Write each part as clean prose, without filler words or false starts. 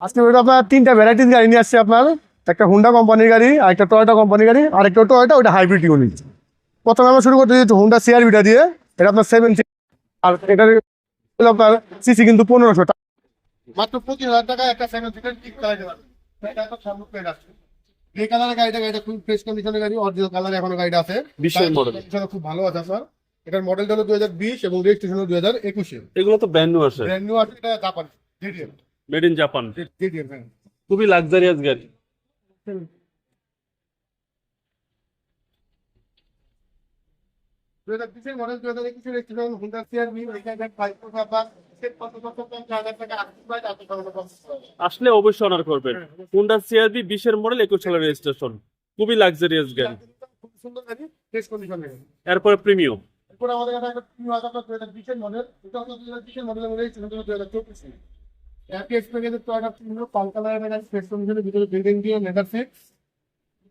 আজকে আপনার তিনটা ভ্যারাইটিস গাড়ি নিয়ে আসছে আপনার। একটা হুন্ডা কোম্পানির গাড়ি, আর একটা টয়োটা কোম্পানির গাড়ি, আর একটা টয়োটা, ওটা হাইব্রিড ইউনিট। প্রথমে আমরা শুরু করতে দিচ্ছি হুন্ডা সিআরভিটা দিয়ে। এটা আপনার 7 আর এটার আপনার সিসি কিন্তু 1500 টাকা, মাত্র 25,000 টাকা একটা 7 সিটার ঠিক চালাতে পারবেন। এটা একটা সম্ভব পেয়ে যাচ্ছে। এই কালারের গাড়িটা খুব ফ্রেশ কন্ডিশনের গাড়ি, অরিজিনাল কালার এখনো গাড়িটা আছে। 20 মডেল, খুব ভালো আছে স্যার। এটার মডেলটা হলো 2020 এবং রেজিস্ট্রেশন হলো 2021 এগুলো তো ব্র্যান্ড নিউ আছে, ব্র্যান্ড নিউ আছে। এটা Japan JDM, made in Japan, JDM হ্যাঁ। খুবই লাক্সারিয়াস গাড়ি। 2020 মডেল 2021 রেজিস্ট্রেশন হুন্ডা সিআরভি। এখানে প্রাইস পড়বে আপনার 50,000 টাকা আসলে অবশ্যই অনার করবেন। হুন্ডা সিআরভি 20 মডেল 21 সালের রেজিস্ট্রেশন, খুবই লাক্সারিয়াস গাড়ি। খুব সুন্দর গাড়ি, ফ্রেশ কন্ডিশনের। এরপরে প্রিমিয়াম, এরপর আমাদের কাছে একটা 2020 মডেল, এটা হলো 2020 মডেল এবং রেজিস্ট্রেশন হলো 2024। একই এক্সপেরিয়েন্সের টয়োটা প্রিমিয়াম পাল কালারের গাড়ি, ফ্রেশ কন্ডিশনের, ভিতরে বিল্ডিং দিয়ে leather seat,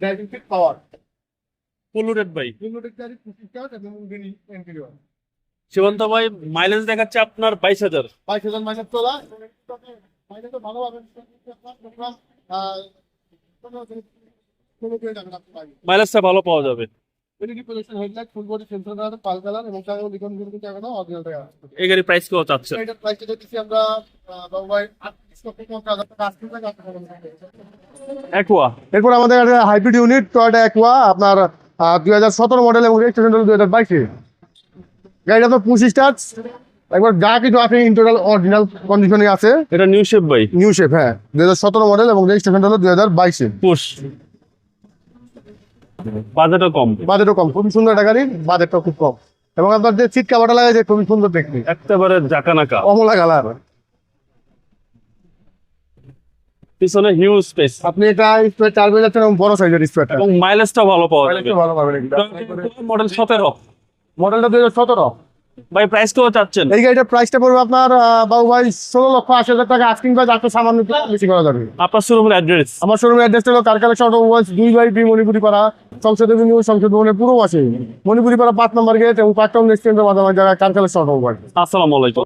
driving seat power, polluted by Unitech গাড়ি, 25 কার্ড এবং মিনি ইন্টেরিয়র। সীমান্ত ভাই। মাইলেজ দেখাচ্ছে আপনার 22,000। 22,000 মাইলেজ তোলা, মাইলেজ তো ভালো পাবেন। মাইলেজটা ভালো পাওয়া যাবে। হেডলাইট, ফুল বডি সেন্সর আছে, পাল কালার এবং চাকা লিখন কিন্তু টাকা অরিজিনাল টাকা। এই গাড়ি প্রাইস কত চাচ্ছেন? এটার প্রাইসটা দিচ্ছি আমরা বাবু ভাই 38,50,000 টাকা আজকে টাকা। অ্যাকোয়া, এরপর আমাদের কাছে হাইব্রিড ইউনিট টয়োটা অ্যাকোয়া আপনার 2017 মডেল এবং রেজিস্ট্রেশন হলো 2022। গাড়িটা তো 25 স্টার্ট, একবার যা কিছু আছে ইন টোটাল অরিজিনাল কন্ডিশনে আছে। এটা নিউ শেপ ভাই, নিউ শেপ হ্যাঁ, 2017 মডেল এবং রেজিস্ট্রেশন হলো 2022। পুশ, বাজেটও কম। বাজেটও কম, খুবই সুন্দর একটা গাড়ি, বাজেটটা খুব কম। এবং আপনার যে সিট কাভারটা লাগাইছে খুবই সুন্দর দেখতে, একেবারে জাকানাকা, কমলা কালার। পিছনে হিউজ স্পেস, আপনি এটা স্পেয়ার 4 পেয়ে যাচ্ছেন এবং বড় সাইজের স্পেয়ারটা, এবং মাইলেজটা ভালো পাওয়া যাবে। ভালো পাবেন। মডেল 17, মডেলটা 2017। ভাই প্রাইস কত চাচ্ছেন? এই গাড়িটার প্রাইসটা পড়বে আপনার বাবু ভাই 16,80,000 টাকা আস্কিং প্রাইস, আপনার সামান্য একটু বেশি করা যাবে। আপনার শোরুমের অ্যাড্রেস? আমার শোরুমের অ্যাড্রেসটা হলো কার কালেকশন অটোমোবাইলস, 2/2 মণিপুরি পাড়া, সংসদ এভিনিউ, সংসদ ভবনের পূর্ব পাশে, মণিপুরি পাড়া 5 নম্বর গেট এবং পার্কটাউন রেস্টুরেন্টের মাঝামাঝি জায়গায় কার কালেকশন অটোমোবাইল। আসসালামু আলাইকুম।